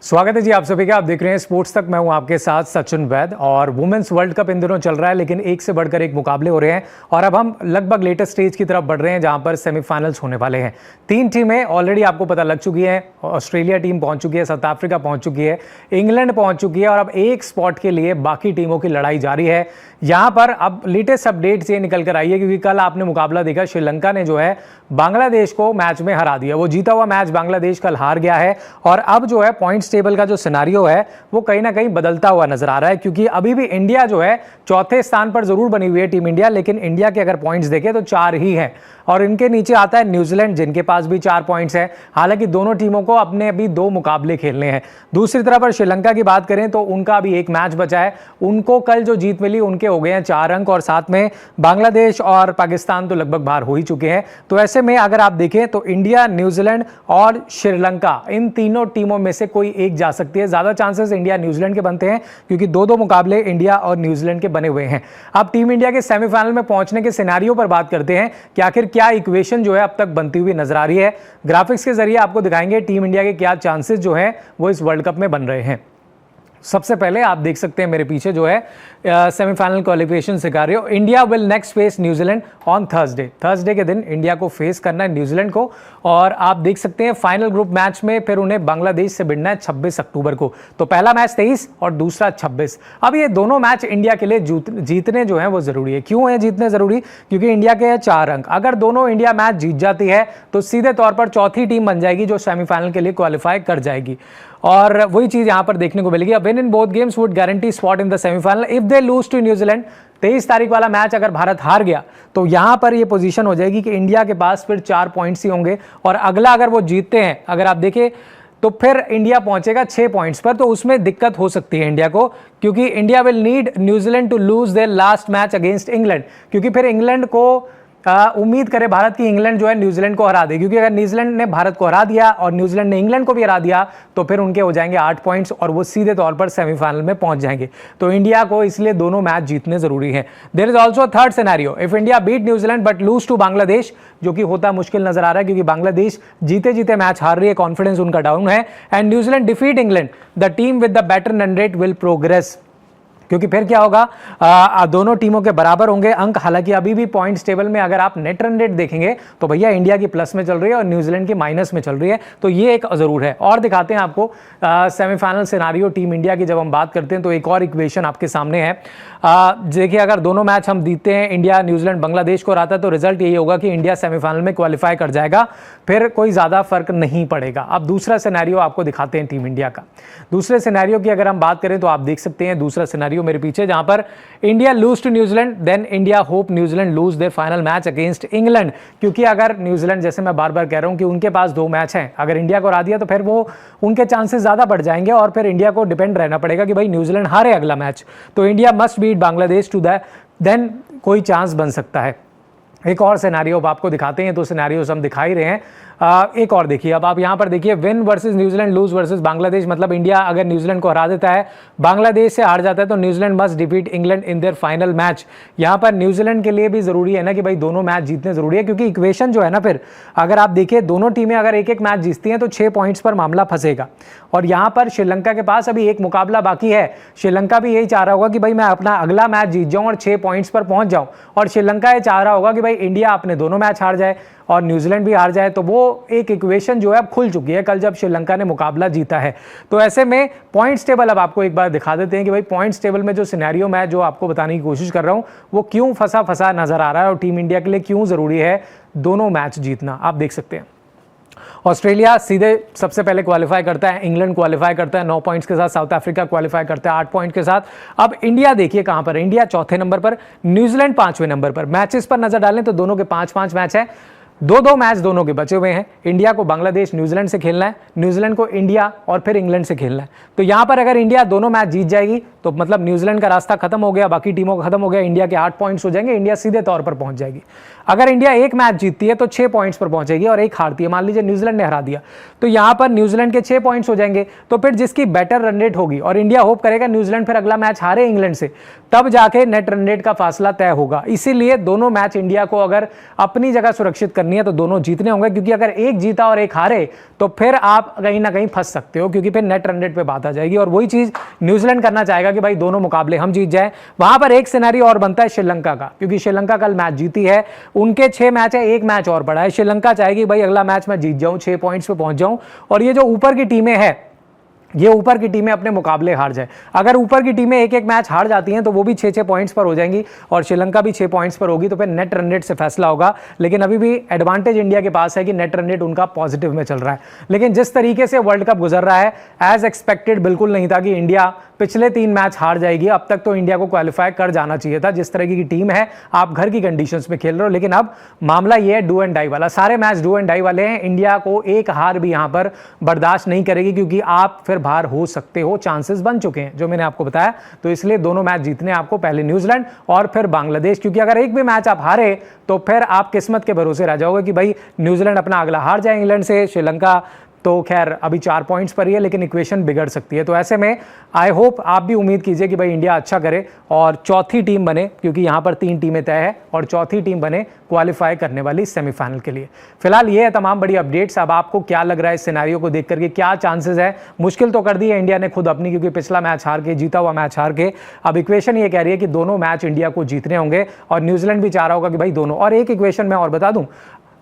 स्वागत है जी आप सभी का। आप देख रहे हैं स्पोर्ट्स तक। मैं हूं आपके साथ सचिन वैद। और वुमेन्स वर्ल्ड कप इन दिनों चल रहा है, लेकिन एक से बढ़कर एक मुकाबले हो रहे हैं और अब हम लगभग लेटेस्ट स्टेज की तरफ बढ़ रहे हैं जहां पर सेमीफाइनल्स होने वाले हैं। 3 टीमें ऑलरेडी आपको पता लग चुकी है। ऑस्ट्रेलिया टीम पहुंच चुकी है, साउथ अफ्रीका पहुंच चुकी है, इंग्लैंड पहुंच चुकी है और अब एक स्पॉट के लिए बाकी टीमों की लड़ाई जारी है। यहां पर अब लेटेस्ट अपडेट्स ये निकल कर आई है, क्योंकि कल आपने मुकाबला देखा, श्रीलंका ने जो है बांग्लादेश को मैच में हरा दिया। वो जीता हुआ मैच बांग्लादेश कल हार गया है और अब जो है पॉइंट्स टेबल का जो सिनेरियो है वो कहीं ना कहीं बदलता हुआ नजर आ रहा है, क्योंकि अभी भी इंडिया जो है चौथे स्थान पर जरूर बनी हुई है टीम इंडिया, लेकिन इंडिया के अगर पॉइंट्स देखें तो 4 ही है और इनके नीचे आता है न्यूजीलैंड, जिनके पास भी 4 पॉइंट्स है। हालांकि दोनों टीमों को अपने अभी 2 मुकाबले खेलने हैं। दूसरी तरफ पर श्रीलंका की बात करें तो उनका अभी एक मैच बचा है। उनको कल जो जीत मिली उनके हो गए हैं 4 अंक और साथ में बांग्लादेश और पाकिस्तान तो लगभग बाहर हो ही चुके हैं। तो ऐसे में अगर आप देखें तो इंडिया, न्यूजीलैंड और श्रीलंका, इन तीनों टीमों में से कोई एक जा सकती है। ज्यादा चांसेस इंडिया न्यूजीलैंड के बनते हैं, क्योंकि 2-2 मुकाबले इंडिया और न्यूजीलैंड के बने हुए हैं। अब टीम इंडिया के सेमीफाइनल में पहुंचने के सिनेरियो पर बात करते हैं कि आखिर क्या इक्वेशन जो है अब तक बनती हुई नजर आ रही है। ग्राफिक्स के जरिए आपको दिखाएंगे टीम इंडिया के क्या चांसेस जो है वो इस वर्ल्ड कप में बन रहे हैं। सबसे पहले आप देख सकते हैं मेरे पीछे जो है semifinal qualification scenario. India will next face New Zealand on Thursday के दिन इंडिया को फेस करना है न्यूजीलैंड को। और आप देख सकते हैं फाइनल ग्रुप मैच में फिर उन्हें बांग्लादेश से भिड़ना है 26 अक्टूबर को। तो पहला मैच 23 और दूसरा 26। अब ये दोनों मैच इंडिया के लिए जीतने जो है वो जरूरी है। क्यों है जीतने जरूरी? क्योंकि इंडिया के 4 अंक। अगर दोनों इंडिया मैच जीत जाती है तो सीधे तौर पर चौथी टीम बन जाएगी जो सेमीफाइनल के लिए क्वालिफाई कर जाएगी। और वही चीज यहां पर देखने को मिलेगी। Win in both games would guarantee spot in the semifinal if they lose to New Zealand. 23 तारीख वाला मैच अगर भारत हार गया तो यहां पर ये पोजीशन हो जाएगी कि इंडिया के पास फिर 4 पॉइंट्स ही होंगे और अगला अगर वो जीतते हैं, अगर आप देखें तो फिर इंडिया पहुंचेगा 6 पॉइंट्स पर। तो उसमें दिक्कत हो सकती है इंडिया को, क्योंकि India will need New Zealand to lose their last match against England. क्योंकि फिर इंग्लैंड को उम्मीद करे भारत की इंग्लैंड जो है न्यूजीलैंड को हरा दे, क्योंकि अगर न्यूजीलैंड ने भारत को हरा दिया और न्यूजीलैंड ने इंग्लैंड को भी हरा दिया तो फिर उनके हो जाएंगे 8 पॉइंट्स और वो सीधे तौर पर सेमीफाइनल में पहुंच जाएंगे। तो इंडिया को इसलिए दोनों मैच जीतने जरूरी हैं। There is also a third scenario, if India beat New Zealand but lose to Bangladesh, जो कि होता मुश्किल नजर आ रहा है क्योंकि बांग्लादेश जीते जीते मैच हार रही है, कॉन्फिडेंस उनका डाउन है। And New Zealand defeat England, the team with the better run rate will progress. क्योंकि फिर क्या होगा, दोनों टीमों के बराबर होंगे अंक। हालांकि अभी भी पॉइंट्स टेबल में अगर आप नेट रन रेट देखेंगे तो भैया इंडिया की प्लस में चल रही है और न्यूजीलैंड की माइनस में चल रही है। तो ये एक जरूर है। और दिखाते हैं आपको सेमीफाइनल सिनेरियो टीम इंडिया की। जब हम बात करते हैं तो एक और इक्वेशन आपके सामने है। देखिए, अगर दोनों मैच हम जीतते हैं, इंडिया न्यूजीलैंड बांग्लादेश को हराता है, तो रिजल्ट यही होगा कि इंडिया सेमीफाइनल में क्वालिफाई कर जाएगा, फिर कोई ज्यादा फर्क नहीं पड़ेगा। अब दूसरा सिनेरियो आपको दिखाते हैं टीम इंडिया का। दूसरे सिनेरियो की अगर हम बात करें तो आप देख सकते हैं दूसरा सिनेरियो मेरे पीछे, जहां पर India lose to New Zealand, then India hope New Zealand lose their final match against England. क्योंकि अगर न्यूजीलैंड, जैसे मैं बार बार कह रहा हूं कि उनके पास 2 मैच हैं, अगर इंडिया को हरा दिया तो फिर वो उनके चांसेस ज्यादा बढ़ जाएंगे और फिर इंडिया को डिपेंड रहना पड़ेगा कि भाई न्यूजीलैंड हारे अगला मैच। तो India must beat Bangladesh to that, then कोई चांस बन सकता है। एक और सिनेरियो आपको दिखाते हैं, तो सिनेरियोस हम दिखा ही रहे हैं। एक और देखिए, अब आप यहां पर देखिए, win versus New Zealand, lose versus Bangladesh. मतलब इंडिया अगर न्यूजीलैंड को हरा देता है, बांग्लादेश से हार जाता है, तो New Zealand must defeat England in their final match. यहां पर न्यूजीलैंड के लिए भी जरूरी है ना कि भाई दोनों मैच जीतने जरूरी है, क्योंकि इक्वेशन जो है ना, फिर अगर आप देखिए दोनों टीमें अगर एक एक मैच जीतती हैं तो 6 पॉइंट्स पर मामला फंसेगा। और यहां पर श्रीलंका के पास अभी एक मुकाबला बाकी है। श्रीलंका भी यही चाह रहा होगा कि भाई मैं अपना अगला मैच जीत जाऊं और 6 पॉइंट्स पर पहुंच जाऊं, और श्रीलंका ये चाह रहा होगा कि भाई इंडिया अपने दोनों मैच हार जाए और न्यूजीलैंड भी हार जाए। तो वो एक इक्वेशन जो है अब खुल चुकी है कल जब श्रीलंका ने मुकाबला जीता है। तो ऐसे में पॉइंट्स टेबल अब आपको एक बार दिखा देते हैं कि भाई पॉइंट्स टेबल में जो सिनेरियो मैं जो आपको बताने की कोशिश कर रहा हूं वो क्यों फंसा नजर आ रहा है और टीम इंडिया के लिए क्यों जरूरी है दोनों मैच जीतना। आप देख सकते हैं ऑस्ट्रेलिया सीधे सबसे पहले क्वालिफाई करता है, इंग्लैंड क्वालिफाई करता है 9 पॉइंट्स के साथ, साउथ अफ्रीका क्वालिफाई करता है 8 पॉइंट के साथ। अब इंडिया देखिए कहां पर, इंडिया चौथे नंबर पर, न्यूजीलैंड 5वें नंबर पर। मैचेस पर नजर डालें तो दोनों के 5-5 मैच है, 2-2 मैच दोनों के बचे हुए हैं। इंडिया को बांग्लादेश, न्यूजीलैंड से खेलना है, न्यूजीलैंड को इंडिया और फिर इंग्लैंड से खेलना है। तो यहां पर अगर इंडिया दोनों मैच जीत जाएगी तो मतलब न्यूजीलैंड का रास्ता खत्म हो गया, बाकी टीमों का खत्म हो गया, इंडिया के 8 पॉइंट्स हो जाएंगे, इंडिया सीधे तौर पर पहुंच जाएगी। अगर इंडिया एक मैच जीतती है तो 6 पॉइंट्स पर पहुंचेगी और एक हारती है, मान लीजिए न्यूजीलैंड ने हरा दिया, तो यहां पर न्यूजीलैंड के 6 पॉइंट्स हो जाएंगे। तो फिर जिसकी बेटर रन रेट होगी और इंडिया होप करेगा न्यूजीलैंड फिर अगला मैच हारे इंग्लैंड से, तब जाके नेट रन रेट का फासला तय होगा। इसीलिए दोनों मैच इंडिया को अगर अपनी जगह सुरक्षित करनी है तो दोनों जीतने होंगे, क्योंकि अगर एक जीता और एक हारे तो फिर आप कहीं ना कहीं फंस सकते हो, क्योंकि फिर नेट रन रेट पे बात आ जाएगी। और वही चीज न्यूजीलैंड करना चाहेगा कि भाई दोनों मुकाबले हम जीत जाए। वहां पर एक सिनेरियो और बनता है श्रीलंका का, क्योंकि श्रीलंका कल मैच जीती है, उनके 6 मैच है, एक मैच और पड़ा है। श्रीलंका चाहेगी भाई अगला मैच मैं जीत जाऊं, 6 पॉइंट्स पे पहुंच जाऊं, और ये जो ऊपर की टीमें हैं, ये ऊपर की टीमें अपने मुकाबले हार जाए। अगर ऊपर की टीमें एक एक मैच हार जाती हैं तो वो भी 6-6 पॉइंट्स पर हो जाएंगी और श्रीलंका भी 6 पॉइंट्स पर होगी, तो फिर नेट रन रेट से फैसला होगा। लेकिन अभी भी एडवांटेज इंडिया के पास है कि नेट रन रेट उनका पॉजिटिव में चल रहा है। लेकिन जिस तरीके से वर्ल्ड कप गुजर रहा है, एज एक्सपेक्टेड बिल्कुल नहीं था कि इंडिया पिछले 3 मैच हार जाएगी। अब तक तो इंडिया को क्वालिफाई कर जाना चाहिए था, जिस तरीके की टीम है, आप घर की कंडीशंस में खेल रहे हो। लेकिन अब मामला ये है डू एंड डाई वाला, सारे मैच डू एंड डाई वाले हैं। इंडिया को एक हार भी यहां पर बर्दाश्त नहीं करेगी, क्योंकि आप फिर बाहर हो सकते हो, चांसेस बन चुके हैं जो मैंने आपको बताया। तो इसलिए दोनों मैच जीतने आपको, पहले न्यूजीलैंड और फिर बांग्लादेश, क्योंकि अगर एक भी मैच आप हारे तो फिर आप किस्मत के भरोसे रह जाओगे कि भाई न्यूजीलैंड अपना अगला हार जाए इंग्लैंड से। श्रीलंका तो खैर अभी 4 पॉइंट्स पर ही है, लेकिन इक्वेशन बिगड़ सकती है। तो ऐसे में आई होप आप भी उम्मीद कीजिए कि भाई इंडिया अच्छा करे और चौथी टीम बने, क्योंकि यहां पर 3 टीमें तय है, और चौथी टीम बने क्वालिफाई करने वाली सेमीफाइनल के लिए। फिलहाल ये है तमाम बड़ी अपडेट्स। अब आपको क्या लग रहा है इस सिनेरियो को देख करके, क्या चांसेस है? मुश्किल तो कर दी है इंडिया ने खुद अपनी, क्योंकि पिछला मैच हार के, जीता हुआ मैच हार के। अब इक्वेशन ये कह रही है कि दोनों मैच इंडिया को जीतने होंगे, और न्यूजीलैंड भी चाह रहा होगा कि भाई दोनों। और एक इक्वेशन मैं और बता दूं,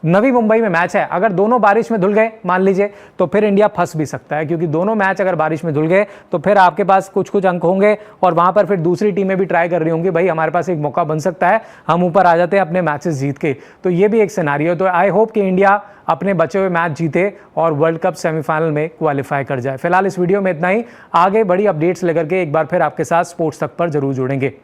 नवी मुंबई में मैच है, अगर दोनों बारिश में धुल गए मान लीजिए, तो फिर इंडिया फंस भी सकता है, क्योंकि दोनों मैच अगर बारिश में धुल गए तो फिर आपके पास कुछ कुछ अंक होंगे, और वहां पर फिर दूसरी टीमें भी ट्राई कर रही होंगी, भाई हमारे पास एक मौका बन सकता है, हम ऊपर आ जाते हैं अपने मैचेस जीत के। तो ये भी एक सिनेरियो। तो आई होप कि इंडिया अपने बचे हुए मैच जीते और वर्ल्ड कप सेमीफाइनल में क्वालिफाई कर जाए। फिलहाल इस वीडियो में इतना ही, आगे बड़ी अपडेट्स लेकर के एक बार फिर आपके साथ स्पोर्ट्स तक पर जरूर जुड़ेंगे।